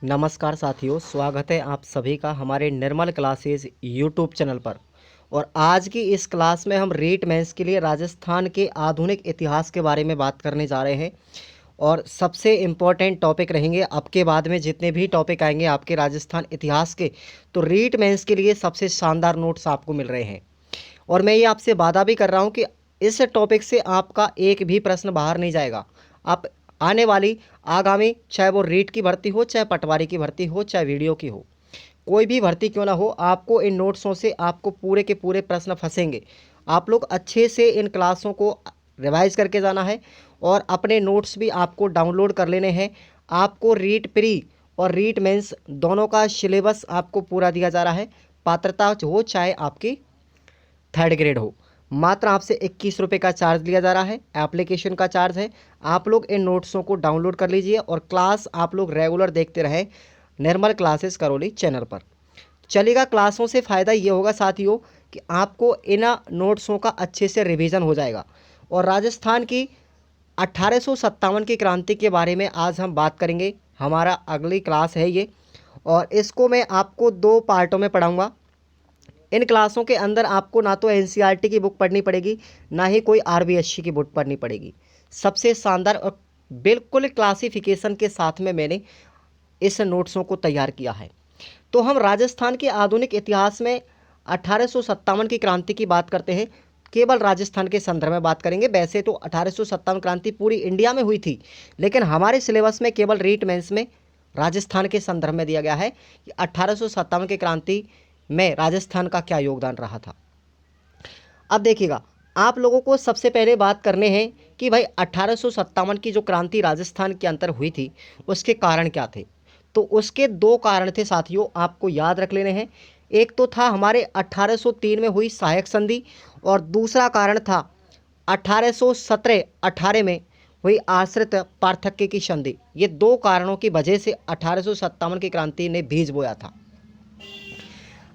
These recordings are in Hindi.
नमस्कार साथियों, स्वागत है आप सभी का हमारे निर्मल क्लासेस यूट्यूब चैनल पर। और आज की इस क्लास में हम रीट मेंस के लिए राजस्थान के आधुनिक इतिहास के बारे में बात करने जा रहे हैं। और सबसे इम्पोर्टेंट टॉपिक रहेंगे, अब के बाद में जितने भी टॉपिक आएंगे आपके राजस्थान इतिहास के, तो रीट मेंस के लिए सबसे शानदार नोट्स आपको मिल रहे हैं। और मैं ये आपसे वादा भी कर रहा हूँ कि इस टॉपिक से आपका एक भी प्रश्न बाहर नहीं जाएगा। आप आने वाली आगामी, चाहे वो रीट की भर्ती हो, चाहे पटवारी की भर्ती हो, चाहे वीडियो की हो, कोई भी भर्ती क्यों ना हो, आपको इन नोट्सों से आपको पूरे के पूरे प्रश्न फंसेंगे। आप लोग अच्छे से इन क्लासों को रिवाइज करके जाना है और अपने नोट्स भी आपको डाउनलोड कर लेने हैं। आपको रीट प्री और रीट मेंस दोनों का सिलेबस आपको पूरा दिया जा रहा है, पात्रता हो चाहे आपकी थर्ड ग्रेड हो। मात्र आपसे 21 रुपये का चार्ज लिया जा रहा है, एप्लीकेशन का चार्ज है। आप लोग इन नोट्सों को डाउनलोड कर लीजिए और क्लास आप लोग रेगुलर देखते रहें निर्मल क्लासेस करौली चैनल पर। चलेगा, क्लासों से फ़ायदा ये होगा साथियों कि आपको इन नोट्सों का अच्छे से रिवीजन हो जाएगा। और राजस्थान की 1857 की क्रांति के बारे में आज हम बात करेंगे। हमारा अगली क्लास है ये, और इसको मैं आपको 2 पार्टों में पढ़ाऊँगा। इन क्लासों के अंदर आपको ना तो एनसीईआरटी की बुक पढ़नी पड़ेगी, ना ही कोई आरबीएससी की बुक पढ़नी पड़ेगी। सबसे शानदार और बिल्कुल क्लासिफिकेशन के साथ में मैंने इस नोट्सों को तैयार किया है। तो हम राजस्थान के आधुनिक इतिहास में 1857 की क्रांति की बात करते हैं, केवल राजस्थान के संदर्भ में बात करेंगे। वैसे तो 1857 क्रांति पूरी इंडिया में हुई थी, लेकिन हमारे सिलेबस में केवल रीट मेंस में राजस्थान के संदर्भ में दिया गया है कि 1857 की क्रांति में राजस्थान का क्या योगदान रहा था। अब देखिएगा, आप लोगों को सबसे पहले बात करने हैं कि भाई 1857 की जो क्रांति राजस्थान के अंदर हुई थी उसके कारण क्या थे। तो उसके 2 कारण थे साथियों, आपको याद रख लेने हैं। एक तो था हमारे 1803 में हुई सहायक संधि, और दूसरा कारण था 1817-18 में हुई आश्रित पार्थक्य की संधि। ये 2 कारणों की वजह से 1857 की क्रांति ने बीज बोया था।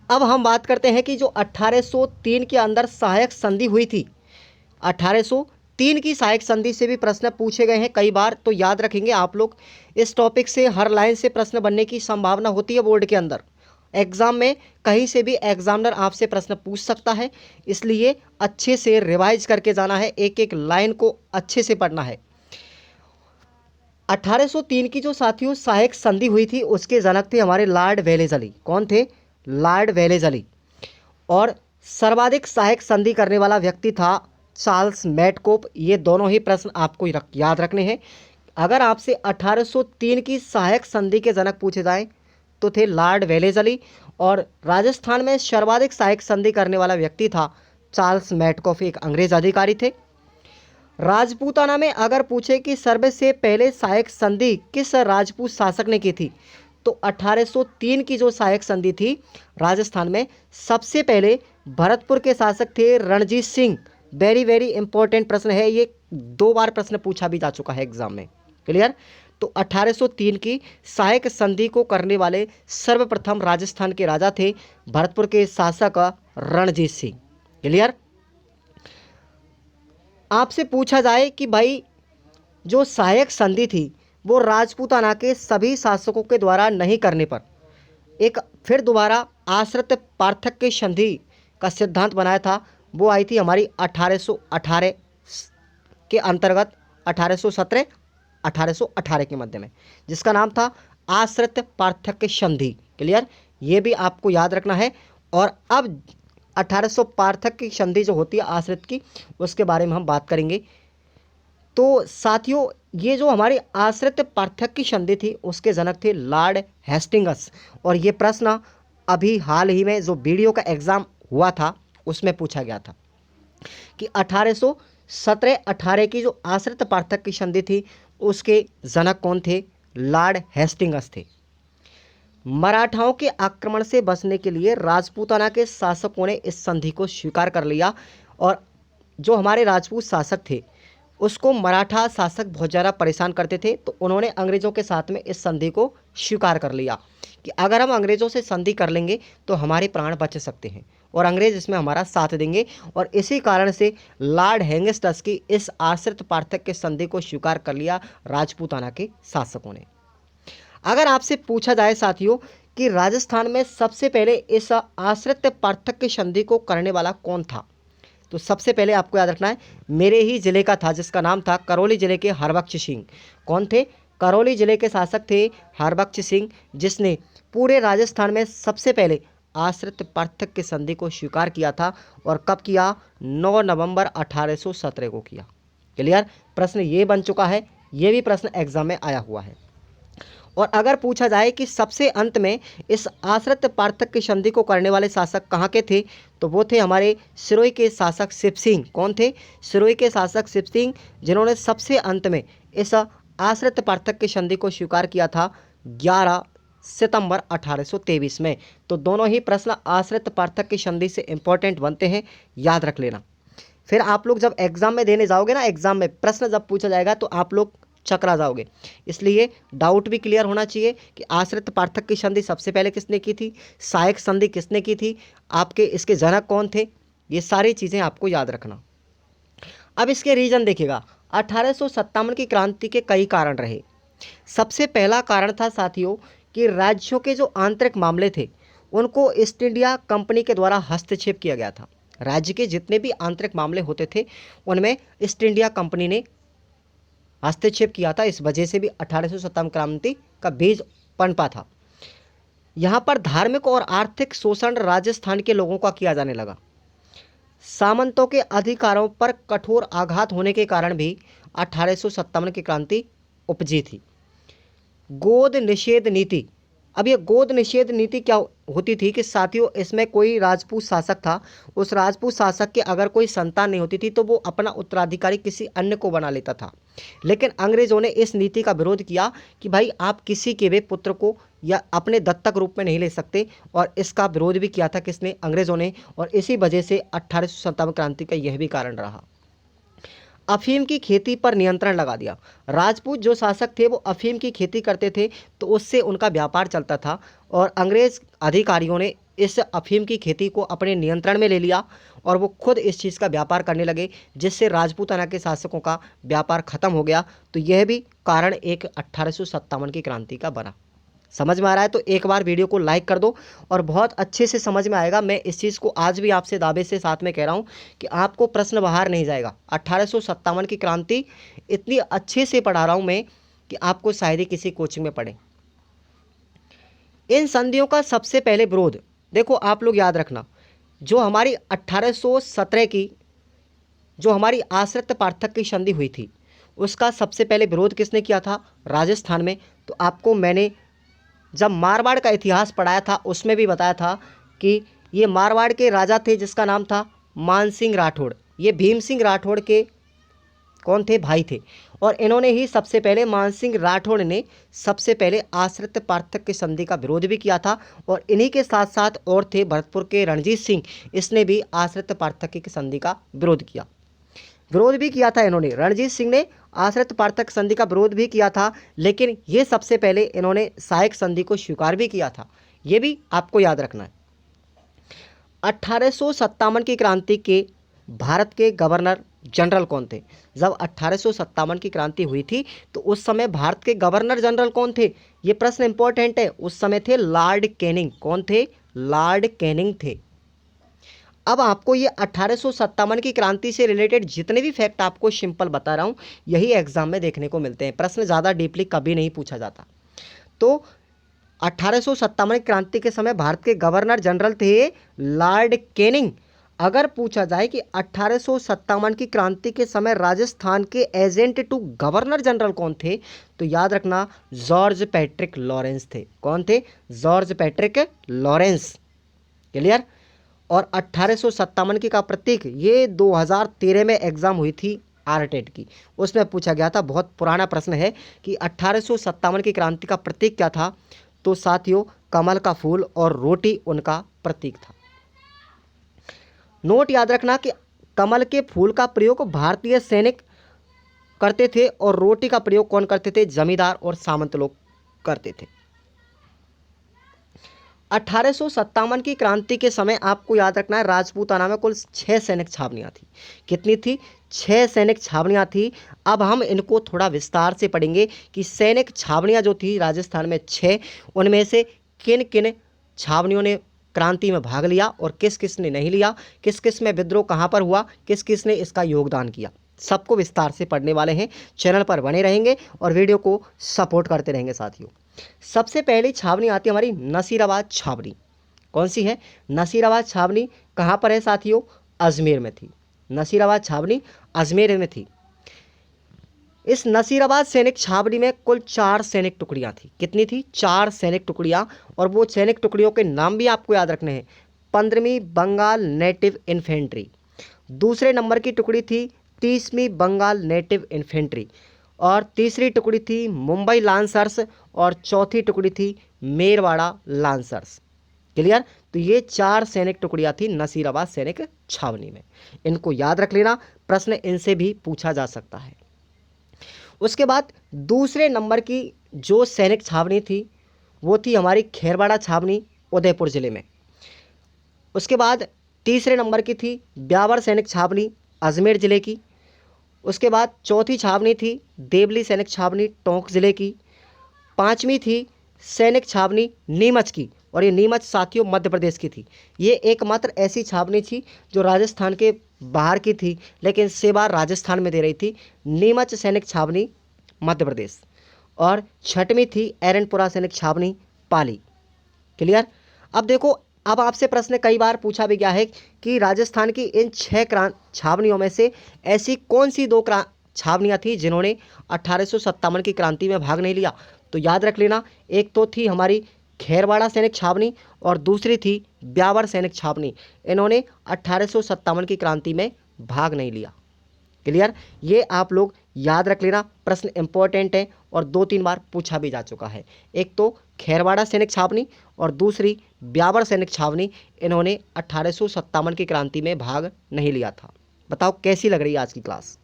अब हम बात करते हैं कि जो 1803 के अंदर सहायक संधि हुई थी, 1803 की सहायक संधि से भी प्रश्न पूछे गए हैं कई बार, तो याद रखेंगे आप लोग। इस टॉपिक से हर लाइन से प्रश्न बनने की संभावना होती है बोर्ड के अंदर। एग्जाम में कहीं से भी एग्जामिनर आपसे प्रश्न पूछ सकता है, इसलिए अच्छे से रिवाइज करके जाना है, एक एक लाइन को अच्छे से पढ़ना है। 1803 की जो साथियों सहायक संधि हुई थी उसके जनक थे हमारे लॉर्ड वेलेस्ली। कौन थे? Lord Wellesley. और सर्वाधिक सहायक संधि करने वाला व्यक्ति था चार्ल्स मैडकोफ। ये दोनों ही प्रश्न आपको याद रखने हैं। अगर आपसे 1803 की सहायक संधि के जनक पूछे जाएं तो थे लॉर्ड वेलेस्ली, और राजस्थान में सर्वाधिक सहायक संधि करने वाला व्यक्ति था चार्ल्स मैडकोफ, एक अंग्रेज अधिकारी थे। राजपूताना में अगर पूछे कि सर्वे से पहले सहायक संधि किस राजपूत शासक ने की थी, तो 1803 की जो सहायक संधि थी राजस्थान में, सबसे पहले भरतपुर के शासक थे Ranjit Singh. Very very important प्रश्न है ये, 2 बार प्रश्न पूछा भी जा चुका है एग्जाम में। क्लियर? तो 1803 की सहायक संधि को करने वाले सर्वप्रथम राजस्थान के राजा थे भरतपुर के शासक रणजीत सिंह। क्लियर? आपसे पूछा जाए कि भाई जो सहायक संधि थी वो राजपूताना के सभी शासकों के द्वारा नहीं करने पर एक फिर दोबारा आश्रित पार्थक्य संधि का सिद्धांत बनाया था, वो आई थी हमारी 1818 के अंतर्गत, 1817 1818 के मध्य में, जिसका नाम था आश्रित पार्थक्य संधि। क्लियर? ये भी आपको याद रखना है। और अब 1800 पार्थक्य संधि जो होती है आश्रित की, उसके बारे में हम बात करेंगे। तो साथियों, ये जो हमारी आश्रित पार्थक्य संधि थी उसके जनक थे लॉर्ड हेस्टिंग्स। और ये प्रश्न अभी हाल ही में जो वीडियो का एग्ज़ाम हुआ था उसमें पूछा गया था कि 1817-18 की जो आश्रित पार्थक्य संधि थी उसके जनक कौन थे? लॉर्ड हेस्टिंग्स थे। मराठाओं के आक्रमण से बचने के लिए राजपूताना के शासकों ने इस संधि को स्वीकार कर लिया, और जो हमारे राजपूत शासक थे उसको मराठा शासक बहुत ज़्यादा परेशान करते थे, तो उन्होंने अंग्रेज़ों के साथ में इस संधि को स्वीकार कर लिया कि अगर हम अंग्रेज़ों से संधि कर लेंगे तो हमारे प्राण बच सकते हैं, और अंग्रेज़ इसमें हमारा साथ देंगे। और इसी कारण से लॉर्ड हेस्टिंग्स की इस आश्रित पार्थक्य संधि को स्वीकार कर लिया राजपूताना के शासकों ने। अगर आपसे पूछा जाए साथियों कि राजस्थान में सबसे पहले इस आश्रित पार्थक्य संधि को करने वाला कौन था, तो सबसे पहले आपको याद रखना है मेरे ही जिले का था, जिसका नाम था करौली जिले के हरबख्श सिंह। कौन थे? करौली जिले के शासक थे हरबख्श सिंह, जिसने पूरे राजस्थान में सबसे पहले आश्रित पार्थक्य संधि को स्वीकार किया था। और कब किया? 9 नवंबर 1817 को किया। क्लियर? प्रश्न ये बन चुका है, ये भी प्रश्न एग्जाम में आया हुआ है। और अगर पूछा जाए कि सबसे अंत में इस आश्रित पार्थक्य संधि को करने वाले शासक कहाँ के थे, तो वो थे हमारे सिरोही के शासक शिव सिंह। कौन थे? सिरोही के शासक शिव सिंह, जिन्होंने सबसे अंत में इस आश्रित पार्थक्य संधि को स्वीकार किया था 11 सितंबर 1823 में। तो दोनों ही प्रश्न आश्रित पार्थक्य संधि से इंपॉर्टेंट बनते हैं, याद रख लेना। फिर आप लोग जब एग्जाम में देने जाओगे ना, एग्जाम में प्रश्न जब पूछा जाएगा तो आप लोग चकरा जाओगे। इसलिए डाउट भी क्लियर होना चाहिए कि आश्रित पार्थक्य संधि सबसे पहले किसने की थी, सहायक संधि किसने की थी, आपके इसके जनक कौन थे, ये सारी चीज़ें आपको याद रखना। अब इसके रीजन देखिएगा। 1857 की क्रांति के कई कारण रहे। सबसे पहला कारण था साथियों कि राज्यों के जो आंतरिक मामले थे उनको ईस्ट इंडिया कंपनी के द्वारा हस्तक्षेप किया गया था। राज्य के जितने भी आंतरिक मामले होते थे उनमें ईस्ट इंडिया कंपनी ने हस्तक्षेप किया था। इस वजह से भी 1857 क्रांति का बीज पनपा था। यहाँ पर धार्मिक और आर्थिक शोषण राजस्थान के लोगों का किया जाने लगा। सामंतों के अधिकारों पर कठोर आघात होने के कारण भी 1857 की क्रांति उपजी थी। गोद निषेध नीति। अब ये गोद निषेध नीति क्या होती थी कि साथियों, इसमें कोई राजपूत शासक था, उस राजपूत शासक के अगर कोई संतान नहीं होती थी तो वो अपना उत्तराधिकारी किसी अन्य को बना लेता था। लेकिन अंग्रेज़ों ने इस नीति का विरोध किया कि भाई आप किसी के भी पुत्र को या अपने दत्तक रूप में नहीं ले सकते, और इसका विरोध भी किया था किसने? अंग्रेज़ों ने। और इसी वजह से 1857 क्रांति का यह भी कारण रहा। अफीम की खेती पर नियंत्रण लगा दिया। राजपूत जो शासक थे वो अफीम की खेती करते थे, तो उससे उनका व्यापार चलता था, और अंग्रेज अधिकारियों ने इस अफीम की खेती को अपने नियंत्रण में ले लिया और वो खुद इस चीज़ का व्यापार करने लगे, जिससे राजपूताना के शासकों का व्यापार खत्म हो गया। तो यह भी कारण एक 1857 की क्रांति का बना। समझ में आ रहा है तो एक बार वीडियो को लाइक कर दो, और बहुत अच्छे से समझ में आएगा। मैं इस चीज़ को आज भी आपसे दावे से साथ में कह रहा हूँ कि आपको प्रश्न बाहर नहीं जाएगा। 1857 की क्रांति इतनी अच्छे से पढ़ा रहा हूँ मैं कि आपको शायद ही किसी कोचिंग में पढ़े। इन संधियों का सबसे पहले विरोध देखो, आप लोग याद रखना, जो हमारी 1817 की जो हमारी आश्रित पार्थक्य संधि हुई थी उसका सबसे पहले विरोध किसने किया था? राजस्थान में। तो आपको मैंने जब मारवाड़ का इतिहास पढ़ाया था उसमें भी बताया था कि ये मारवाड़ के राजा थे जिसका नाम था मानसिंह राठौड़। ये भीम सिंह राठौड़ के कौन थे? भाई थे। और इन्होंने ही सबसे पहले, मानसिंह राठौड़ ने सबसे पहले आश्रित पार्थक्य संधि का विरोध भी किया था। और इन्हीं के साथ साथ और थे भरतपुर के रणजीत सिंह, इसने भी आश्रित पार्थक्य की संधि का विरोध किया। विरोध भी किया था इन्होंने, रणजीत सिंह ने आश्रित पार्थक्य संधि का विरोध भी किया था, लेकिन ये सबसे पहले इन्होंने सहायक संधि को स्वीकार भी किया था। ये भी आपको याद रखना है। 1857 की क्रांति के भारत के गवर्नर जनरल कौन थे? जब 1857 की क्रांति हुई थी तो उस समय भारत के गवर्नर जनरल कौन थे? ये प्रश्न इंपॉर्टेंट है। उस समय थे लॉर्ड कैनिंग। कौन थे? लॉर्ड कैनिंग थे। अब आपको ये 1857 की क्रांति से रिलेटेड जितने भी फैक्ट आपको सिंपल बता रहा हूँ, यही एग्जाम में देखने को मिलते हैं। प्रश्न ज़्यादा डीपली कभी नहीं पूछा जाता। तो 1857 की क्रांति के समय भारत के गवर्नर जनरल थे लॉर्ड कैनिंग। अगर पूछा जाए कि 1857 की क्रांति के समय राजस्थान के एजेंट टू गवर्नर जनरल कौन थे, तो याद रखना जॉर्ज पैट्रिक लॉरेंस थे। कौन थे? George Patrick Lawrence. क्लियर? और 1857 की का प्रतीक, ये 2013 में एग्जाम हुई थी आरटेट की, उसमें पूछा गया था। बहुत पुराना प्रश्न है कि 1857 की क्रांति का प्रतीक क्या था? तो साथियों, कमल का फूल और रोटी उनका प्रतीक था। नोट याद रखना कि कमल के फूल का प्रयोग भारतीय सैनिक करते थे और रोटी का प्रयोग कौन करते थे? जमींदार और सामंत लोग करते थे। 1857 की क्रांति के समय आपको याद रखना है राजपूताना में कुल 6 सैनिक छावनियाँ थी। कितनी थी? 6 सैनिक छावनियाँ थी। अब हम इनको थोड़ा विस्तार से पढ़ेंगे कि सैनिक छावनियाँ जो थी राजस्थान में 6, उनमें से किन किन छावनियों ने क्रांति में भाग लिया और किस किस ने नहीं लिया, किस किस में विद्रोह कहाँ पर हुआ, किस किस ने इसका योगदान किया, सबको विस्तार से पढ़ने वाले हैं। चैनल पर बने रहेंगे और वीडियो को सपोर्ट करते रहेंगे साथियों। सबसे पहली छावनी आती है हमारी नसीराबाद छावनी। कौन सी है? नसीराबाद छावनी कहाँ पर है साथियों? अजमेर में थी। नसीराबाद छावनी अजमेर में थी। इस नसीराबाद सैनिक छावनी में कुल 4 सैनिक टुकड़ियाँ थी। कितनी थी? 4 सैनिक टुकड़ियाँ। और वो सैनिक टुकड़ियों के नाम भी आपको याद रखने हैं। 15वीं बंगाल नेटिव इन्फेंट्री, दूसरे नंबर की टुकड़ी थी 30वीं बंगाल नेटिव इन्फेंट्री, और तीसरी टुकड़ी थी मुंबई लांसर्स, और चौथी टुकड़ी थी मेरवाड़ा लांसर्स। क्लियर? तो ये 4 सैनिक टुकड़ियाँ थी नसीराबाद सैनिक छावनी में। इनको याद रख लेना, प्रश्न इनसे भी पूछा जा सकता है। उसके बाद दूसरे नंबर की जो सैनिक छावनी थी वो थी हमारी खेरवाड़ा छावनी, उदयपुर जिले में। उसके बाद तीसरे नंबर की थी ब्यावर सैनिक छावनी, अजमेर जिले की। उसके बाद चौथी छावनी थी देवली सैनिक छावनी, टोंक जिले की। पांचवी थी सैनिक छावनी नीमच की, और ये नीमच साथियों मध्य प्रदेश की थी। ये एकमात्र ऐसी छावनी थी जो राजस्थान के बाहर की थी लेकिन सेवा राजस्थान में दे रही थी। नीमच सैनिक छावनी मध्य प्रदेश। और छठवीं थी एरनपुरा सैनिक छावनी, पाली। क्लियर? अब देखो, अब आपसे प्रश्न कई बार पूछा भी गया है कि राजस्थान की इन 6 छावनियों में से ऐसी कौन सी 2 छावनियाँ थी जिन्होंने 1857 की क्रांति में भाग नहीं लिया। तो याद रख लेना, एक तो थी हमारी खेरवाड़ा सैनिक छावनी और दूसरी थी ब्यावर सैनिक छावनी। इन्होंने 1857 की क्रांति में भाग नहीं लिया। क्लियर? ये आप लोग याद रख लेना, प्रश्न इंपॉर्टेंट है और 2-3 बार पूछा भी जा चुका है। एक तो खेरवाड़ा सैनिक छावनी और दूसरी ब्यावर सैनिक छावनी, इन्होंने 1857 की क्रांति में भाग नहीं लिया था। बताओ कैसी लग रही है आज की क्लास?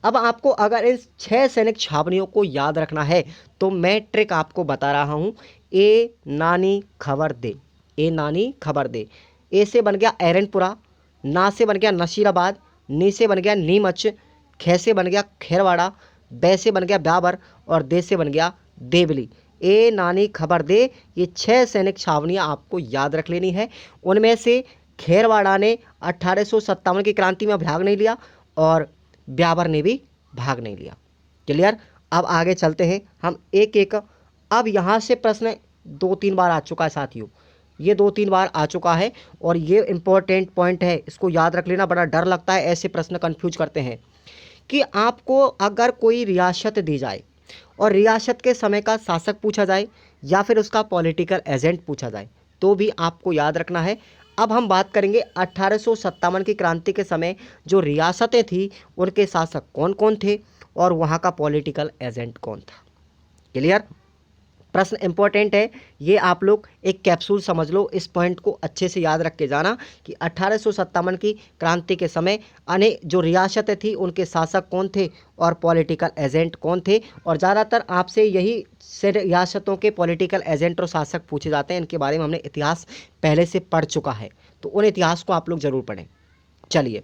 अब आपको अगर इन 6 सैनिक छावनियों को याद रखना है तो मैं ट्रिक आपको बता रहा हूँ। ए नानी खबर दे, ए नानी खबर दे। ए से बन गया एरनपुरा, ना से बन गया नसीराबाद, नी से बन गया नीमच, खे से बन गया खेरवाड़ा, बै से बन गया ब्यावर और दे से बन गया देवली। ए नानी खबर दे, ये 6 सैनिक छावनियाँ आपको याद रख लेनी है। उनमें से खेरवाड़ा ने 1857 की क्रांति में भाग नहीं लिया और ब्यावर ने भी भाग नहीं लिया। क्लियर? अब आगे चलते हैं हम एक एक। अब यहाँ से प्रश्न 2-3 बार आ चुका है साथियों, ये 2-3 बार आ चुका है और ये इंपॉर्टेंट पॉइंट है, इसको याद रख लेना। बड़ा डर लगता है, ऐसे प्रश्न कंफ्यूज करते हैं कि आपको अगर कोई रियासत दी जाए और रियासत के समय का शासक पूछा जाए या फिर उसका पॉलिटिकल एजेंट पूछा जाए तो भी आपको याद रखना है। अब हम बात करेंगे 1857 की क्रांति के समय जो रियासतें थी उनके शासक कौन कौन थे और वहाँ का पॉलिटिकल एजेंट कौन था। क्लियर? प्रश्न इंपॉर्टेंट है, ये आप लोग एक कैप्सूल समझ लो, इस पॉइंट को अच्छे से याद रख के जाना कि 1857 की क्रांति के समय अनेक जो रियासतें थी उनके शासक कौन थे और पॉलिटिकल एजेंट कौन थे। और ज़्यादातर आपसे यही से रियासतों के पॉलिटिकल एजेंट और शासक पूछे जाते हैं। इनके बारे में हमने इतिहास पहले से पढ़ चुका है, तो उन इतिहास को आप लोग ज़रूर पढ़ें। चलिए,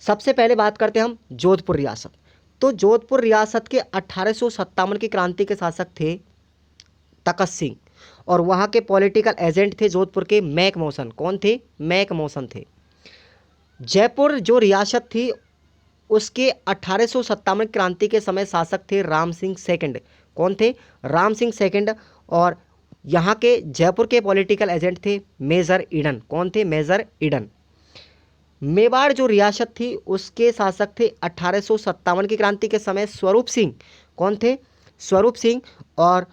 सबसे पहले बात करते हैं हम जोधपुर रियासत। तो जोधपुर रियासत के 1857 की क्रांति के शासक थे तखत सिंह और वहाँ के पॉलिटिकल एजेंट थे जोधपुर के मैक मौसन। कौन थे? मैक मौसन थे। जयपुर जो रियासत थी उसके 1857 क्रांति के समय शासक थे राम सिंह सेकंड। कौन थे? राम सिंह सेकंड। और यहाँ के जयपुर के पॉलिटिकल एजेंट थे मेजर ईडन। कौन थे? Major Eden. मेवाड़ जो रियासत थी उसके शासक थे 1857 की क्रांति के समय स्वरूप सिंह। कौन थे? स्वरूप सिंह। और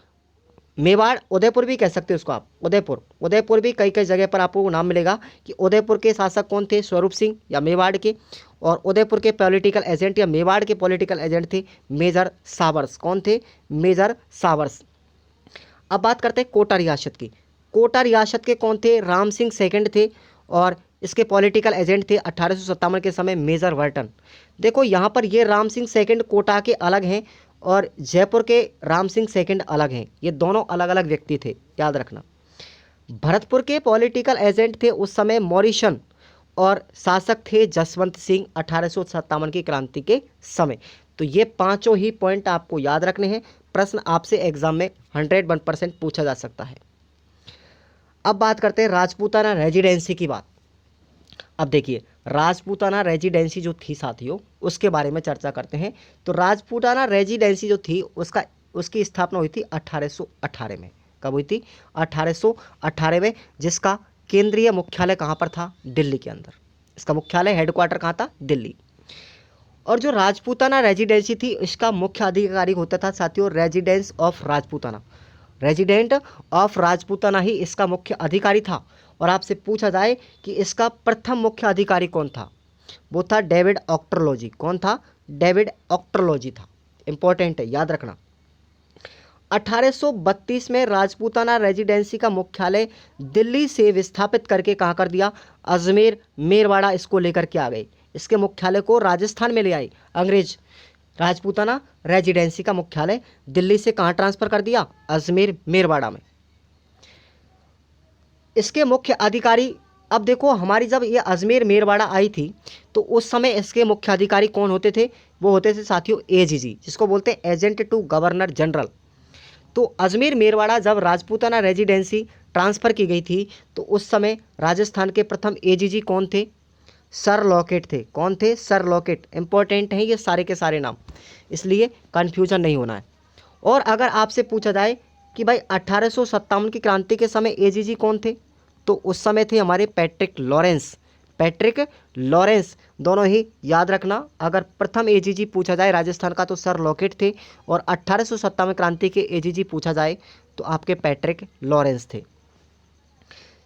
मेवाड़, उदयपुर भी कह सकते हो उसको आप, उदयपुर, उदयपुर भी कई कई जगह पर आपको नाम मिलेगा कि उदयपुर के शासक कौन थे? स्वरूप सिंह या मेवाड़ के। और उदयपुर के पॉलिटिकल एजेंट या मेवाड़ के पॉलिटिकल एजेंट थे मेजर सावर्स। कौन थे? Major Showers. अब बात करते हैं कोटा रियासत की। कोटा रियासत के कौन थे? राम सिंह सेकंड थे और इसके पॉलिटिकल एजेंट थे 1857 के समय मेजर वर्टन। देखो यहाँ पर ये राम सिंह सेकंड कोटा के अलग हैं और जयपुर के राम सिंह सेकंड अलग हैं। ये दोनों अलग अलग व्यक्ति थे, याद रखना। भरतपुर के पॉलिटिकल एजेंट थे उस समय मॉरिसन और शासक थे जसवंत सिंह 1857 की क्रांति के समय। तो ये पांचों ही पॉइंट आपको याद रखने हैं, प्रश्न आपसे एग्जाम में 101% पूछा जा सकता है। अब बात करते हैं राजपूताना रेजिडेंसी की बात। अब देखिए राजपूताना रेजिडेंसी जो थी साथियों, उसके बारे में चर्चा करते हैं। तो राजपूताना रेजिडेंसी जो थी उसकी स्थापना हुई थी 1818 में। कब हुई थी? 1818 में, जिसका केंद्रीय मुख्यालय कहाँ पर था? दिल्ली के अंदर। इसका मुख्यालय हेडक्वार्टर कहाँ था? दिल्ली। और जो राजपूताना रेजिडेंसी थी, इसका मुख्य अधिकारी होता था साथियों residence of Rajputana. Resident of Rajputana ही इसका मुख्य अधिकारी था। और आपसे पूछा जाए कि इसका प्रथम मुख्य अधिकारी कौन था, वो था डेविड ऑक्ट्रोलॉजी। कौन था? डेविड ऑक्ट्रोलॉजी था। इंपॉर्टेंट है, याद रखना। 1832 में राजपूताना रेजिडेंसी का मुख्यालय दिल्ली से विस्थापित करके कहाँ कर दिया? अजमेर मेरवाड़ा इसको लेकर के आ गए। इसके मुख्यालय को राजस्थान में ले आए अंग्रेज। राजपूताना रेजिडेंसी का मुख्यालय दिल्ली से कहाँ ट्रांसफर कर दिया? अजमेर मेरवाड़ा में। इसके मुख्य अधिकारी, अब देखो हमारी जब ये अजमेर मेरवाड़ा आई थी तो उस समय इसके मुख्य अधिकारी कौन होते थे? वो होते थे साथियों एजीजी, जिसको बोलते हैं एजेंट टू गवर्नर जनरल। तो अजमेर मेरवाड़ा जब राजपूताना रेजिडेंसी ट्रांसफ़र की गई थी तो उस समय राजस्थान के प्रथम एजीजी कौन थे? सर लॉकेट थे। कौन थे? Sir locket. इंपॉर्टेंट हैं ये सारे के सारे नाम, इसलिए कन्फ्यूजन नहीं होना है। और अगर आपसे पूछा जाए कि भाई 1857 की क्रांति के समय एजीजी कौन थे, तो उस समय थे हमारे पैट्रिक लॉरेंस। पैट्रिक लॉरेंस, दोनों ही याद रखना। अगर प्रथम एजीजी पूछा जाए राजस्थान का तो सर लॉकेट थे, और 1857 क्रांति के एजीजी पूछा जाए तो आपके पैट्रिक लॉरेंस थे।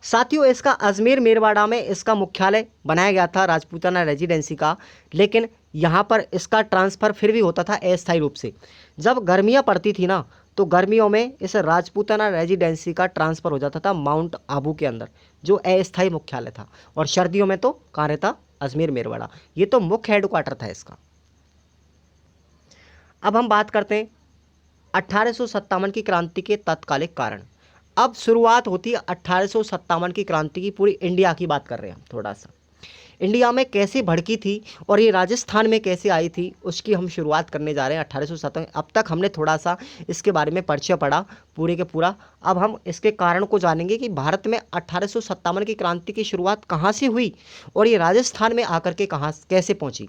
साथियों इसका अजमेर मेरवाड़ा में इसका मुख्यालय बनाया गया था राजपूताना रेजिडेंसी का, लेकिन यहाँ पर इसका ट्रांसफ़र फिर भी होता था अस्थायी रूप से। जब गर्मियाँ पड़ती थी ना, तो गर्मियों में इस राजपूताना रेजिडेंसी का ट्रांसफ़र हो जाता था माउंट आबू के अंदर, जो अस्थायी मुख्यालय था, और सर्दियों में तो कहाँ रहता? अजमेर मेरवाड़ा। ये तो मुख्य हेडक्वार्टर था इसका। अब हम बात करते हैं 1857 की क्रांति के तत्कालिक कारण। अब शुरुआत होती है 1857 की क्रांति की, पूरी इंडिया की बात कर रहे हैं हम। थोड़ा सा इंडिया में कैसे भड़की थी और ये राजस्थान में कैसे आई थी, उसकी हम शुरुआत करने जा रहे हैं 1857। अब तक हमने थोड़ा सा इसके बारे में परिचय पढ़ा पूरे के पूरा। अब हम इसके कारण को जानेंगे कि भारत में 1857 की क्रांति की शुरुआत कहाँ से हुई और ये राजस्थान में आकर के कहाँ कैसे पहुँची।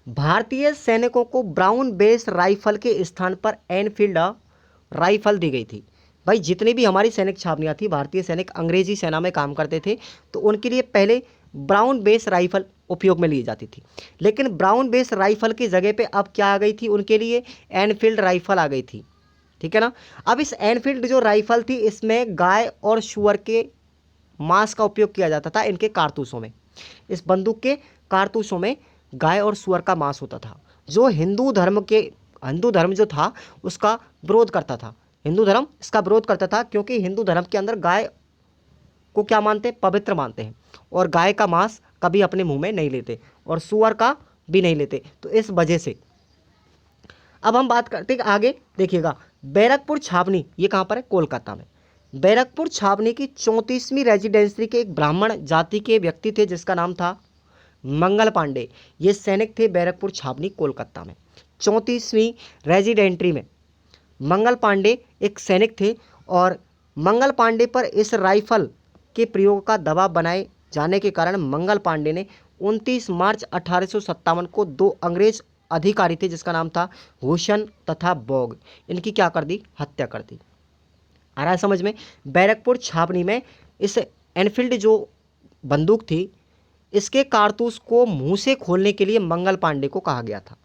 भारतीय सैनिकों को ब्राउन बेस राइफल के स्थान पर एनफील्ड राइफल दी गई थी। भाई जितनी भी हमारी सैनिक छावनियाँ थी, भारतीय सैनिक अंग्रेजी सेना में काम करते थे, तो उनके लिए पहले ब्राउन बेस राइफल उपयोग में ली जाती थी। लेकिन ब्राउन बेस राइफल की जगह पे अब क्या आ गई थी उनके लिए? एनफील्ड राइफल आ गई थी। ठीक है ना। अब इस एनफील्ड जो राइफल थी, इसमें गाय और सुअर के मांस का उपयोग किया जाता था इनके कारतूसों में। इस बंदूक के कारतूसों में गाय और सुअर का मांस होता था, जो हिंदू धर्म जो था उसका विरोध करता था। हिंदू धर्म इसका विरोध करता था, क्योंकि हिंदू धर्म के अंदर गाय को क्या मानते हैं? पवित्र मानते हैं, और गाय का मांस कभी अपने मुंह में नहीं लेते, और सुअर का भी नहीं लेते। तो इस वजह से अब हम बात करते हैं आगे। देखिएगा बैरकपुर छावनी, ये कहाँ पर है? कोलकाता में। बैरकपुर छावनी की 34वीं रेजिडेंसी के एक ब्राह्मण जाति के व्यक्ति थे, जिसका नाम था मंगल पांडे। ये सैनिक थे बैरकपुर छावनी कोलकाता में। 34वीं रेजिडेंट्री में मंगल पांडे एक सैनिक थे, और मंगल पांडे पर इस राइफल के प्रयोग का दबाव बनाए जाने के कारण मंगल पांडे ने 29 मार्च 1857 को दो अंग्रेज अधिकारी थे, जिसका नाम था हुसन तथा बॉग, इनकी क्या कर दी? हत्या कर दी। आ रहा है समझ में? बैरकपुर छावनी में इस एनफील्ड जो बंदूक थी, इसके कारतूस को मुंह से खोलने के लिए मंगल पांडे को कहा गया था।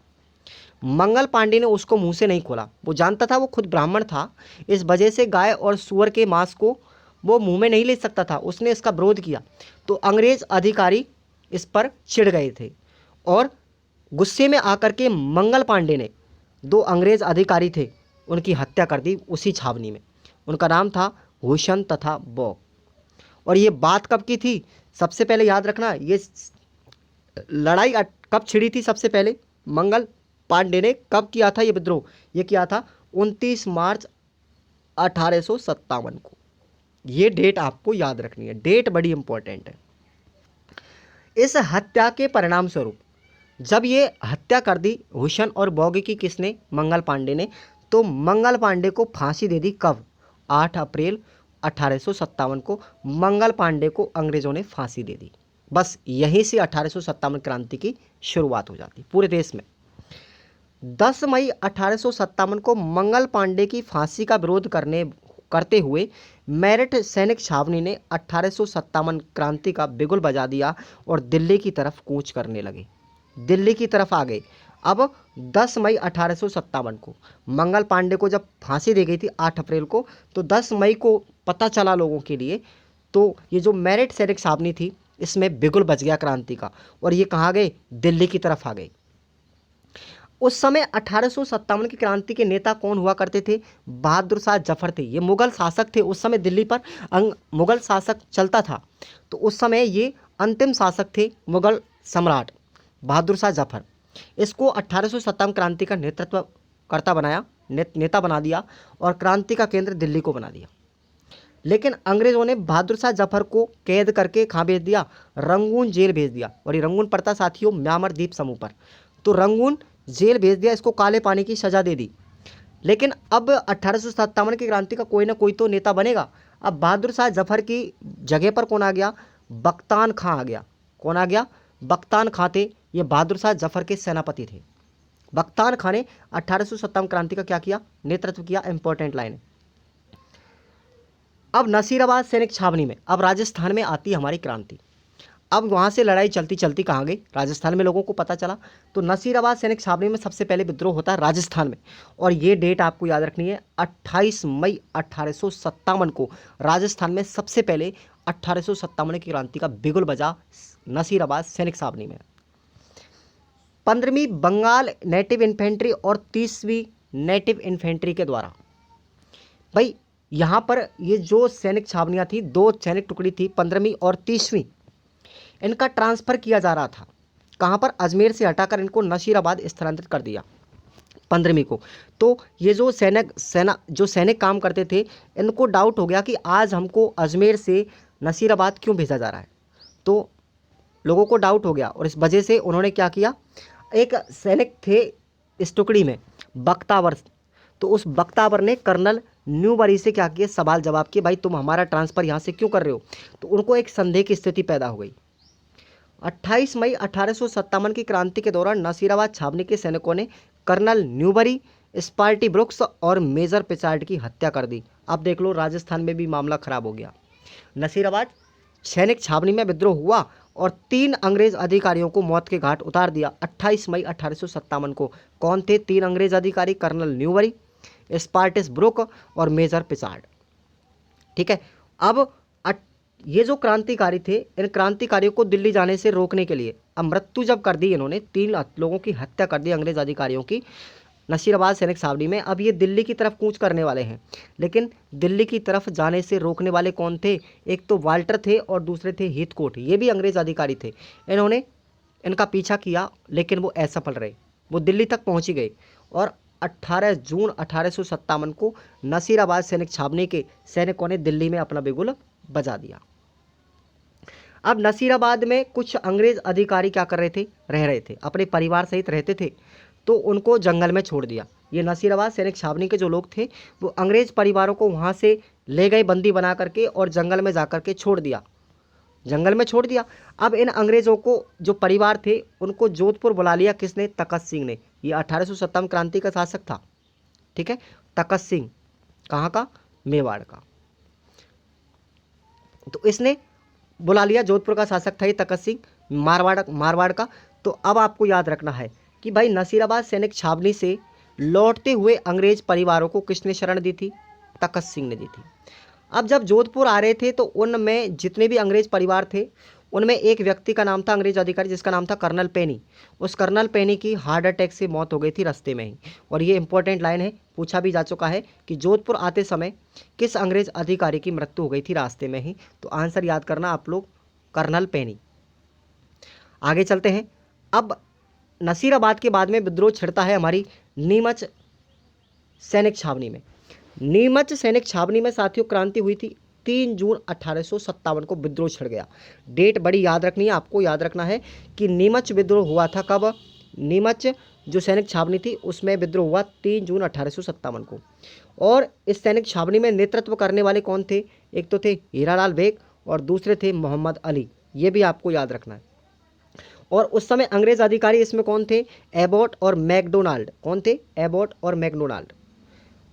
मंगल पांडे ने उसको मुंह से नहीं खोला, वो जानता था, वो खुद ब्राह्मण था, इस वजह से गाय और सुअर के मांस को वो मुंह में नहीं ले सकता था, उसने इसका विरोध किया। तो अंग्रेज अधिकारी इस पर चिढ़ गए थे, और गुस्से में आकर के मंगल पांडे ने दो अंग्रेज अधिकारी थे उनकी हत्या कर दी उसी छावनी में। उनका नाम था हुसन तथा बॉग। और ये बात कब की थी? सबसे पहले याद रखना, ये लड़ाई कब छिड़ी थी? सबसे पहले मंगल पांडे ने कब किया था ये विद्रोह? ये किया था 29 मार्च 1857 को। ये डेट आपको याद रखनी है, डेट बड़ी इंपॉर्टेंट है। इस हत्या के परिणाम स्वरूप जब ये हत्या कर दी हुसैन और बौगी की, किसने? मंगल पांडे ने। तो मंगल पांडे को फांसी दे दी कब? 8 अप्रैल 1857 को मंगल पांडे को अंग्रेजों ने फांसी दे दी। बस यहीं से 1857 क्रांति की शुरुआत हो जाती पूरे देश में। 10 मई 1857 को मंगल पांडे की फांसी का विरोध करते हुए मेरठ सैनिक छावनी ने 1857 क्रांति का बिगुल बजा दिया और दिल्ली की तरफ कूच करने लगे, दिल्ली की तरफ आ गए। अब 10 मई 1857 को मंगल पांडे को जब फांसी दी गई थी 8 अप्रैल को, तो 10 मई को पता चला लोगों के लिए, तो ये जो मेरठ सैनिक छावनी थी इसमें बिगुल बज गया क्रांति का, और ये कहाँ गए? दिल्ली की तरफ आ गए। उस समय 1857 की क्रांति के नेता कौन हुआ करते थे? बहादुर शाह जफर थे। ये मुगल शासक थे उस समय, दिल्ली पर मुगल शासक चलता था, तो उस समय ये अंतिम शासक थे मुगल सम्राट बहादुर शाह जफर। इसको 1857 क्रांति का नेतृत्व करता बनाया, नेता बना दिया और क्रांति का केंद्र दिल्ली को बना दिया। लेकिन अंग्रेजों ने बहादुर शाह जफर को कैद करके कहाँ भेज दिया? रंगून जेल भेज दिया। और ये रंगून पड़ता साथियों म्यांमार द्वीप समूह पर, तो रंगून जेल भेज दिया, इसको काले पानी की सजा दे दी। लेकिन अब 1857 की क्रांति का कोई ना कोई तो नेता बनेगा। अब बहादुर शाह जफर की जगह पर कौन आ गया? बख्तान खां आ गया। कौन आ गया? बख्तान खां थे, ये बहादुर शाह जफर के सेनापति थे। बख्तान खां ने 1857 क्रांति का क्या किया? नेतृत्व किया। Important line. अब नसीराबाद सैनिक छावनी में, अब राजस्थान में आती हमारी क्रांति। अब वहाँ से लड़ाई चलती चलती कहाँ गई? राजस्थान में लोगों को पता चला, तो नसीराबाद सैनिक छावनी में सबसे पहले विद्रोह होता है राजस्थान में। और ये डेट आपको याद रखनी है, 28 मई 1857 को राजस्थान में सबसे पहले 1857 की क्रांति का बिगुल बजा नसीराबाद सैनिक छावनी में। 15वीं बंगाल नेटिव इन्फेंट्री और 30वीं नेटिव इन्फेंट्री के द्वारा, भाई यहाँ पर ये जो सैनिक छावनियाँ थी, 2 सैनिक टुकड़ी थी, 15वीं और 30वीं, इनका ट्रांसफ़र किया जा रहा था। कहाँ पर? अजमेर से हटाकर इनको नसीराबाद स्थानांतरित कर दिया 15वीं को। तो ये जो सैनिक काम करते थे, इनको डाउट हो गया कि आज हमको अजमेर से नसीराबाद क्यों भेजा जा रहा है, तो लोगों को डाउट हो गया और इस वजह से उन्होंने क्या किया, एक सैनिक थे इस टुकड़ी में बख्तावर, तो उस बख्तावर ने कर्नल न्यूबरी से क्या किया? सवाल जवाब किए, भाई तुम हमारा ट्रांसफ़र यहाँ से क्यों कर रहे हो? तो उनको एक संदेह की स्थिति पैदा हो गई। 28 मई 1857 की क्रांति के दौरान नसीराबाद छावनी के सैनिकों ने कर्नल न्यूबरी, स्पार्टी ब्रुक्स और मेजर पिचार्ड की हत्या कर दी। अब देख लो राजस्थान में भी मामला खराब हो गया। नसीराबाद सैनिक छावनी में विद्रोह हुआ और 3 अंग्रेज अधिकारियों को मौत के घाट उतार दिया 28 मई 1857 को। कौन थे 3 अंग्रेज अधिकारी? कर्नल न्यूबरी, स्पार्टिस ब्रुक और मेजर पिचार्ड। ठीक है। अब ये जो क्रांतिकारी थे, इन क्रांतिकारियों को दिल्ली जाने से रोकने के लिए अब मृत्यु जब कर दी इन्होंने, 3 लोगों की हत्या कर दी अंग्रेज अधिकारियों की नसीराबाद सैनिक छावनी में। अब ये दिल्ली की तरफ कूच करने वाले हैं, लेकिन दिल्ली की तरफ जाने से रोकने वाले कौन थे? एक तो वाल्टर थे और दूसरे थे हीथकोट, ये भी अंग्रेज अधिकारी थे। इन्होंने इनका पीछा किया लेकिन वो असफल रहे, वो दिल्ली तक पहुँच गए और 18 जून 1857 को नसीराबाद सैनिक छावनी के सैनिकों ने दिल्ली में अपना बिगुल बजा दिया। अब नसीराबाद में कुछ अंग्रेज अधिकारी क्या कर रहे थे? रह रहे थे, अपने परिवार सहित रहते थे, तो उनको जंगल में छोड़ दिया। ये नसीराबाद सैनिक छावनी के जो लोग थे वो अंग्रेज परिवारों को वहाँ से ले गए बंदी बना करके और जंगल में जा करके छोड़ दिया, जंगल में छोड़ दिया। अब इन अंग्रेज़ों को जो परिवार थे उनको जोधपुर बुला लिया। किसने? तखत सिंह ने। ये 1857 क्रांति का शासक था। ठीक है, तखत सिंह कहाँ का? मेवाड़ का। तो इसने बुला लिया, जोधपुर का शासक था ये तखत सिंह, मारवाड़ का। तो अब आपको याद रखना है कि भाई नसीराबाद सैनिक छावनी से लौटते हुए अंग्रेज परिवारों को किसने शरण दी थी? तखत सिंह ने दी थी। अब जब जोधपुर आ रहे थे तो उनमें जितने भी अंग्रेज परिवार थे उनमें एक व्यक्ति का नाम था, अंग्रेज अधिकारी जिसका नाम था कर्नल पेनी। उस कर्नल पेनी की हार्ट अटैक से मौत हो गई थी रास्ते में ही। और ये इंपॉर्टेंट लाइन है, पूछा भी जा चुका है कि जोधपुर आते समय किस अंग्रेज अधिकारी की मृत्यु हो गई थी रास्ते में ही? तो आंसर याद करना आप लोग, कर्नल पेनी। आगे चलते हैं। अब नसीराबाद के बाद में विद्रोह छिड़ता है हमारी नीमच सैनिक छावनी में। नीमच सैनिक छावनी में साथियों क्रांति हुई थी 3 जून 1857 को विद्रोह छिड़ गया। डेट बड़ी याद रखनी है, आपको याद रखना है कि नीमच विद्रोह हुआ था कब? नीमच जो सैनिक छावनी थी उसमें विद्रोह हुआ 3 जून 1857 को। और इस सैनिक छावनी में नेतृत्व करने वाले कौन थे? एक तो थे हीरालाल बेग और दूसरे थे मोहम्मद अली, ये भी आपको याद रखना है। और उस समय अंग्रेज अधिकारी इसमें कौन थे? एबॉट और मैकडोनाल्ड। कौन थे? एबॉट और मैकडोनाल्ड।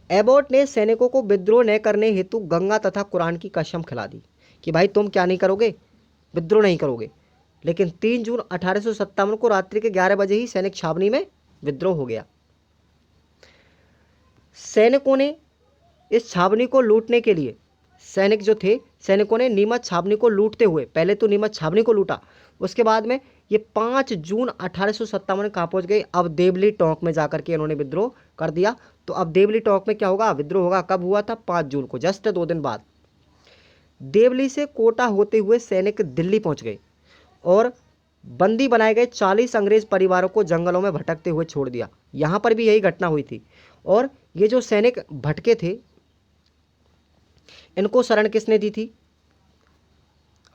एबॉट ने सैनिकों को विद्रोह न करने हेतु गंगा तथा कुरान की कसम खिला दी कि भाई तुम क्या नहीं करोगे? विद्रोह नहीं करोगे। लेकिन 3 जून 1857 को रात्रि के 11 बजे ही सैनिक छावनी में विद्रोह हो गया। सैनिकों ने इस छावनी को लूटने के लिए, सैनिक जो थे, सैनिकों ने नीमच छावनी को लूटते हुए, पहले तो नीमच छावनी को लूटा, उसके बाद में ये 5 जून 1857 कहाँ पहुँच गए? अब देवली टोंक में जाकर के इन्होंने विद्रोह कर दिया। तो अब देवली टोंक में क्या होगा? विद्रोह होगा। कब हुआ था? 5 जून को, जस्ट 2 दिन बाद। देवली से कोटा होते हुए सैनिक दिल्ली पहुंच गए और बंदी बनाए गए 40 अंग्रेज परिवारों को जंगलों में भटकते हुए छोड़ दिया। यहाँ पर भी यही घटना हुई थी। और ये जो सैनिक भटके थे, इनको शरण किसने दी थी?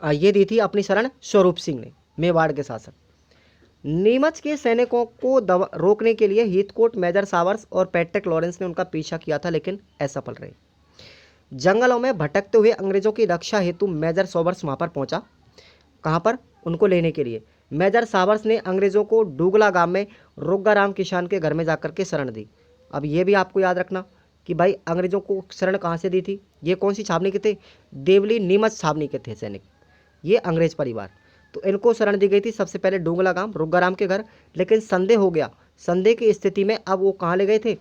ये दी थी अपनी शरण स्वरूप सिंह ने, मेवाड़ के शासक। नीमच के सैनिकों को रोकने के लिए हीथकोट, मेजर सावर्स और पैट्रिक लॉरेंस ने उनका पीछा किया था, लेकिन असफल रहे। जंगलों में भटकते हुए अंग्रेजों की रक्षा हेतु मेजर सावर्स वहाँ पर पहुँचा। कहाँ पर? उनको लेने के लिए। मेजर सावर्स ने अंग्रेजों को डूगला गांव में रोग्गाराम किसान के घर में जाकर के शरण दी। अब ये भी आपको याद रखना कि भाई अंग्रेजों को शरण कहाँ से दी थी? ये कौन सी छावनी के थे? देवली नीमच छावनी के थे सैनिक, ये अंग्रेज परिवार। तो इनको शरण दी गई थी सबसे पहले डूंगला गांव, रोग्गाराम के घर। लेकिन संदेह हो गया। संदेह की स्थिति में अब वो कहाँ ले गए थे?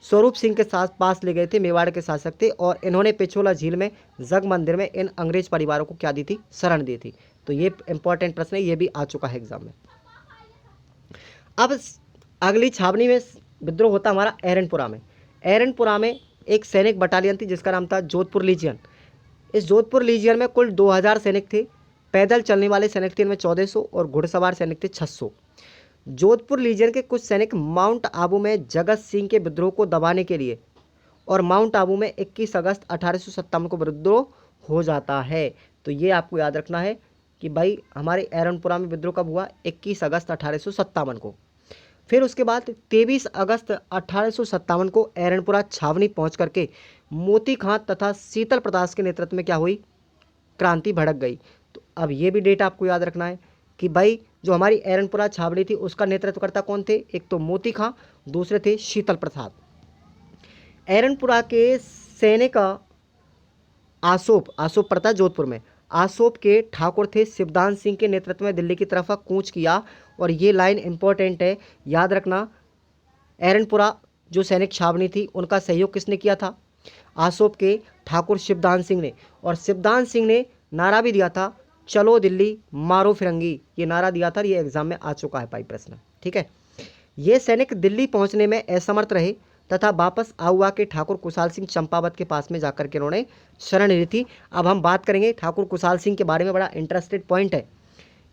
स्वरूप सिंह के साथ पास ले गए थे, मेवाड़ के शासक थे। और इन्होंने पिछोला झील में जग मंदिर में इन अंग्रेज परिवारों को क्या दी थी? शरण दी थी। तो ये इंपॉर्टेंट प्रश्न है, ये भी आ चुका है एग्जाम में। अब अगली छावनी में विद्रोह होता हमारा एरनपुरा में। एरनपुरा में एक सैनिक बटालियन थी जिसका नाम था जोधपुर लीजियन। इस जोधपुर लीजियन में कुल 2000 सैनिक थे। पैदल चलने वाले सैनिक थे इनमें 1400 और घुड़सवार सैनिक थे 600। जोधपुर लीजियन के कुछ सैनिक माउंट आबू में जगत सिंह के विद्रोह को दबाने के लिए, और माउंट आबू में 21 अगस्त 1857 को विद्रोह हो जाता है। तो ये आपको याद रखना है कि भाई हमारे एरनपुरा में विद्रोह कब हुआ? 21 अगस्त 1857 को। फिर उसके बाद 23 अगस्त 1857 को एरनपुरा छावनी पहुंच करके मोती खां तथा शीतल प्रताप के नेतृत्व में क्या हुई? क्रांति भड़क गई। तो अब ये भी डेट आपको याद रखना है कि भाई जो हमारी एरनपुरा छावनी थी उसका नेतृत्व करता कौन थे? एक तो मोती खां, दूसरे थे शीतल प्रसाद। एरनपुरा के सैनिक आसोप पड़ता जोधपुर में। आसोप के ठाकुर थे शिवदान सिंह के नेतृत्व में दिल्ली की तरफ कूच किया। और ये लाइन इंपॉर्टेंट है, याद रखना। एरनपुरा जो सैनिक छावनी थी उनका सहयोग किसने किया था? आसोप के ठाकुर शिवदान सिंह ने। और शिवदान सिंह ने नारा भी दिया था, चलो दिल्ली मारो फिरंगी। ये नारा दिया था, ये एग्जाम में आ चुका है भाई प्रश्न। ठीक है। ये सैनिक दिल्ली पहुंचने में असमर्थ रहे तथा वापस आउवा के ठाकुर कुशाल सिंह चंपावत के पास में जाकर के उन्होंने शरण ली थी। अब हम बात करेंगे ठाकुर कुशाल सिंह के बारे में, बड़ा इंटरेस्टेड पॉइंट है।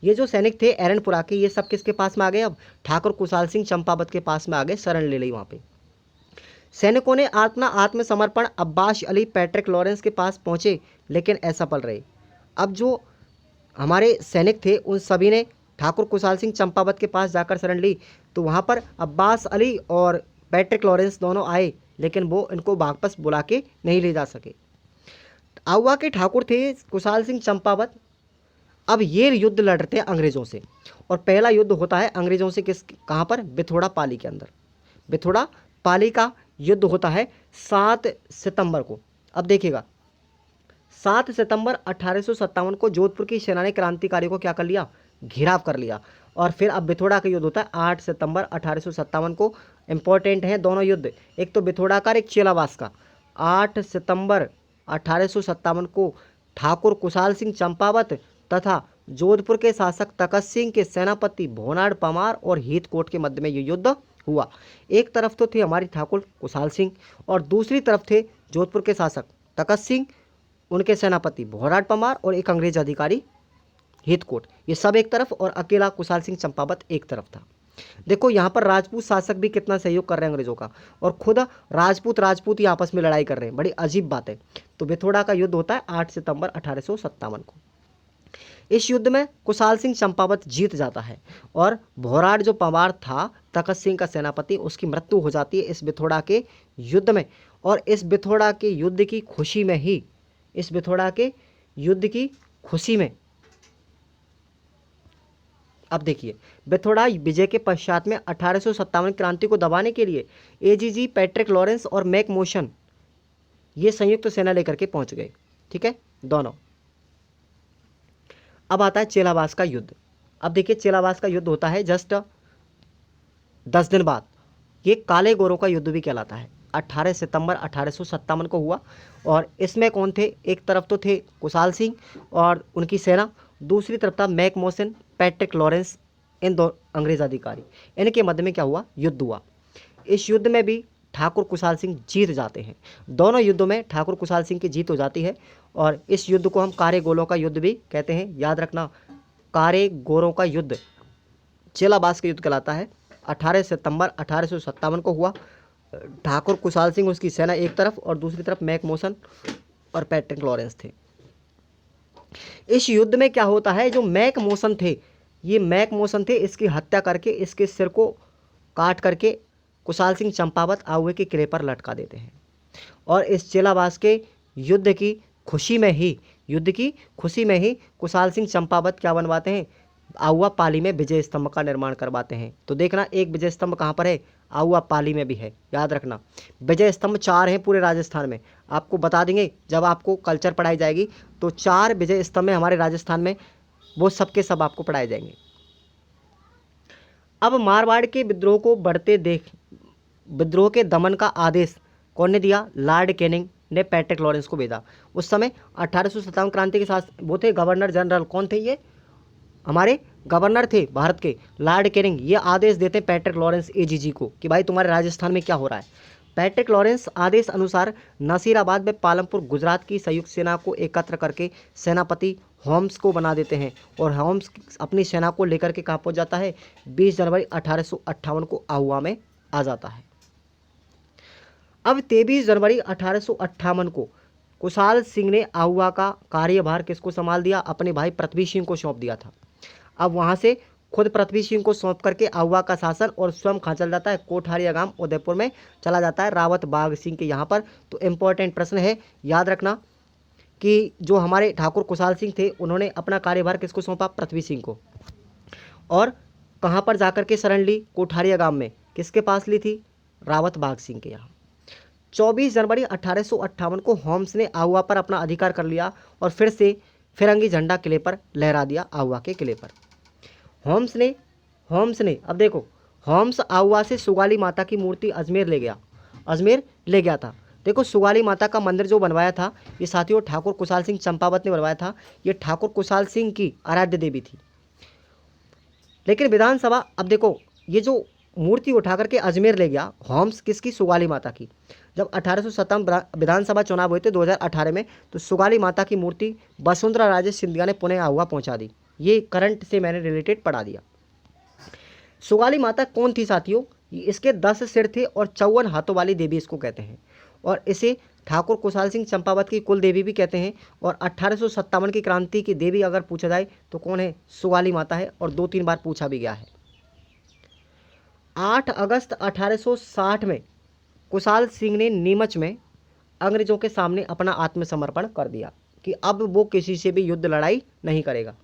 ये जो सैनिक थे एरनपुरा के, ये सब किसके पास में आ गए? अब ठाकुर कुशाल सिंह चंपावत के पास में आ गए, शरण ले ली वहाँ पे। सैनिकों ने आत्मसमर्पण अब्बास अली, पैट्रिक लॉरेंस के पास पहुंचे लेकिन असफल रहे। अब जो हमारे सैनिक थे उन सभी ने ठाकुर कुशाल सिंह चंपावत के पास जाकर शरण ली। तो वहाँ पर अब्बास अली और पैट्रिक लॉरेंस दोनों आए, लेकिन वो इनको वापस बुला के नहीं ले जा सके। आउवा के ठाकुर थे कुशाल सिंह चंपावत। अब ये युद्ध लड़ रहे थे अंग्रेज़ों से, और पहला युद्ध होता है अंग्रेज़ों से कहाँ पर? बिथोड़ा पाली के अंदर। बिथोड़ा पाली का युद्ध होता है 7 सितंबर को। अब देखिएगा, 7 सितंबर 1857 को जोधपुर की सेना ने क्रांतिकारी को क्या कर लिया? घेराव कर लिया। और फिर अब बिथोड़ा का युद्ध होता है 8 सितंबर 1857 को। इंपॉर्टेंट है दोनों युद्ध, एक तो बिथोड़ा का, एक चेलावास का। 8 सितंबर 1857 को ठाकुर कुशाल सिंह चंपावत तथा जोधपुर के शासक तखत सिंह के सेनापति भोनाड पमार और हीथकोट के मध्य में ये युद्ध हुआ। एक तरफ तो थे हमारी ठाकुर कुशाल सिंह और दूसरी तरफ थे जोधपुर के शासक तखत सिंह, उनके सेनापति भोनाड पमार और एक अंग्रेज अधिकारी हीथकोट। ये सब एक तरफ और अकेला कुशाल सिंह चंपावत एक तरफ था। देखो यहाँ पर राजपूत शासक भी कितना सहयोग कर रहे हैं अंग्रेजों का, और खुद राजपूत ही आपस में लड़ाई कर रहे हैं। बड़ी अजीब बात है। तो बिथोड़ा का युद्ध होता है 8 सितंबर 1857 को। इस युद्ध में कुशाल सिंह चंपावत जीत जाता है और भोराड जो पंवार था तखत सिंह का सेनापति, उसकी मृत्यु हो जाती है इस बिथोड़ा के युद्ध में। और इस बिथोड़ा के युद्ध की खुशी में ही, इस बिथोड़ा के युद्ध की खुशी में, अब देखिए, बिथोड़ा विजय के पश्चात में 1857 क्रांति को दबाने के लिए एजीजी पैट्रिक लॉरेंस और मैक मोशन ये संयुक्त सेना लेकर के पहुंच गए। ठीक है, दोनों। अब आता है चेलावास का युद्ध। अब देखिए, चेलावास का युद्ध होता है जस्ट 10 दिन बाद। ये काले गोरों का युद्ध भी कहलाता है। 18 सितंबर 1857 को हुआ। और इसमें कौन थे? एक तरफ तो थे कुशाल सिंह और उनकी सेना, दूसरी तरफ था मैक मोशन, पैट्रिक लॉरेंस, इन दो अंग्रेज अधिकारी। इनके मध्य में क्या हुआ? युद्ध हुआ। इस युद्ध में भी ठाकुर कुशाल सिंह जीत जाते हैं। दोनों युद्धों में ठाकुर कुशाल सिंह की जीत हो जाती है। और इस युद्ध को हम कारे गोलों का युद्ध भी कहते हैं। याद रखना, कारे गोरों का युद्ध चेलाबास का युद्ध कहलाता है। 18 सितंबर 1857 को हुआ। ठाकुर कुशाल सिंह उसकी सेना एक तरफ और दूसरी तरफ मैक मोशन और पैट्रिक लॉरेंस थे। इस युद्ध में क्या होता है, जो मैक मोशन थे, ये मैक मोशन थे, इसकी हत्या करके इसके सिर को काट करके कुशाल सिंह चंपावत आउए के किले पर लटका देते हैं। और इस चेलावास के युद्ध की खुशी में ही कुशाल सिंह चंपावत क्या बनवाते हैं? आउआ पाली में विजय स्तंभ का निर्माण करवाते हैं। तो देखना, एक विजय स्तंभ कहाँ पर है? आउआ पाली में भी है। याद रखना, विजय स्तंभ 4 हैं पूरे राजस्थान में। आपको बता देंगे जब आपको कल्चर पढ़ाई जाएगी, तो 4 विजय स्तंभ है हमारे राजस्थान में, वो सबके सब आपको पढ़ाए जाएंगे। अब मारवाड़ के विद्रोह को बढ़ते देख विद्रोह के दमन का आदेश कौन ने दिया? लॉर्ड कैनिंग ने पैट्रिक लॉरेंस को भेजा। उस समय 1857 क्रांति के साथ वो थे गवर्नर जनरल। कौन थे ये? हमारे गवर्नर थे भारत के, लॉर्ड कैनिंग। ये आदेश देते पैट्रिक लॉरेंस एजीजी को कि भाई तुम्हारे राजस्थान में क्या हो रहा है। पैट्रिक लॉरेंस आदेश अनुसार नासिराबाद में पालमपुर गुजरात की संयुक्त सेना को एकत्र करके सेनापति होम्स को बना देते हैं। और होम्स अपनी सेना को लेकर के कहाँ पहुँच जाता है? 20 जनवरी 1858 को आहुआ में आ जाता है। अब 23 जनवरी 1858 को कुशाल सिंह ने आहुआ का कार्यभार किसको संभाल दिया? अपने भाई पृथ्वी सिंह को सौंप दिया था। अब वहां से खुद पृथ्वी सिंह को सौंप करके आहुआ का शासन और स्वयं कहाँ चल जाता है? कोठारिया गांव उदयपुर में चला जाता है, रावत बाग सिंह के यहाँ पर। तो इम्पोर्टेंट प्रश्न है, याद रखना कि जो हमारे ठाकुर कुशाल सिंह थे, उन्होंने अपना कार्यभार किसको सौंपा? पृथ्वी सिंह को। और कहाँ पर जाकर के शरण ली? कोठारिया गांव में। किसके पास ली थी? रावत बाग सिंह के यहाँ। 24 जनवरी 1858 को होम्स ने आहुआ पर अपना अधिकार कर लिया और फिर से फिरंगी झंडा किले पर लहरा दिया, आहुआ के किले पर। होम्स ने अब देखो, होम्स आहुआ से सुगाली माता की मूर्ति अजमेर ले गया था। देखो, सुगाली माता का मंदिर जो बनवाया था, ये साथियों ठाकुर कुशाल सिंह चंपावत ने बनवाया था। ये ठाकुर कुशाल सिंह की आराध्य देवी थी। लेकिन विधानसभा, अब देखो, ये जो मूर्ति उठा करके अजमेर ले गया होम्स, किसकी? सुगाली माता की। जब 1857 विधानसभा चुनाव हुए थे 2018 में, तो सुगाली माता की मूर्ति वसुंधरा राजे सिंधिया ने पुणे आहुआ पहुंचा दी। ये करंट से मैंने रिलेटेड पढ़ा दिया। सुगाली माता कौन थी साथियों? इसके 10 सिर थे और 54 हाथों वाली देवी इसको कहते हैं। और इसे ठाकुर कुशाल सिंह चंपावत की कुल देवी भी कहते हैं। और 1857 की क्रांति की देवी अगर पूछा जाए तो कौन है? सुगाली माता है, और 2-3 बार पूछा भी गया है। 8 अगस्त 1860 में कुशाल सिंह ने नीमच में अंग्रेजों के सामने अपना आत्मसमर्पण कर दिया कि अब वो किसी से भी युद्ध लड़ाई नहीं करेगा।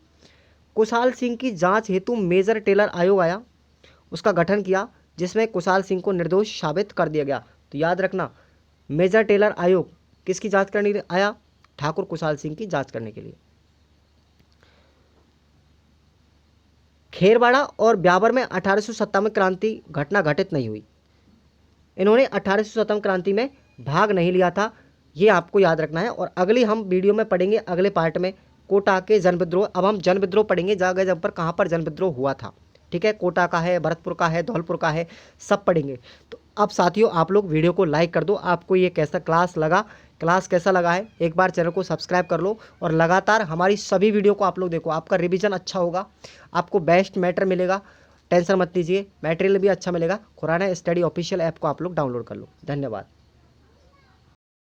कुशाल सिंह की जांच हेतु मेजर टेलर आयोग आया, उसका गठन किया, जिसमें कुशाल सिंह को निर्दोष साबित कर दिया गया। तो याद रखना, मेजर टेलर आयोग किसकी जांच करने के लिए आया? ठाकुर कुशाल सिंह की जांच करने के लिए। खेरवाड़ा और ब्यावर में 1857 क्रांति घटना घटित नहीं हुई। इन्होंने 1857 क्रांति में भाग नहीं लिया था, ये आपको याद रखना है। और अगली हम वीडियो में पढ़ेंगे, अगले पार्ट में, कोटा के जन विद्रोह। अब हम जन विद्रोह पढ़ेंगे, जगह जगह पर कहाँ पर जन विद्रोह हुआ था। ठीक है, कोटा का है, भरतपुर का है, धौलपुर का है, सब पढ़ेंगे। तो अब साथियों आप लोग वीडियो को लाइक कर दो। आपको ये क्लास कैसा लगा है, एक बार चैनल को सब्सक्राइब कर लो और लगातार हमारी सभी वीडियो को आप लोग देखो। आपका रिवीजन अच्छा होगा, आपको बेस्ट मैटर मिलेगा। टेंशन मत लीजिए, मटेरियल भी अच्छा मिलेगा। खुराना स्टडी ऑफिशियल ऐप को आप लोग डाउनलोड कर लो। धन्यवाद।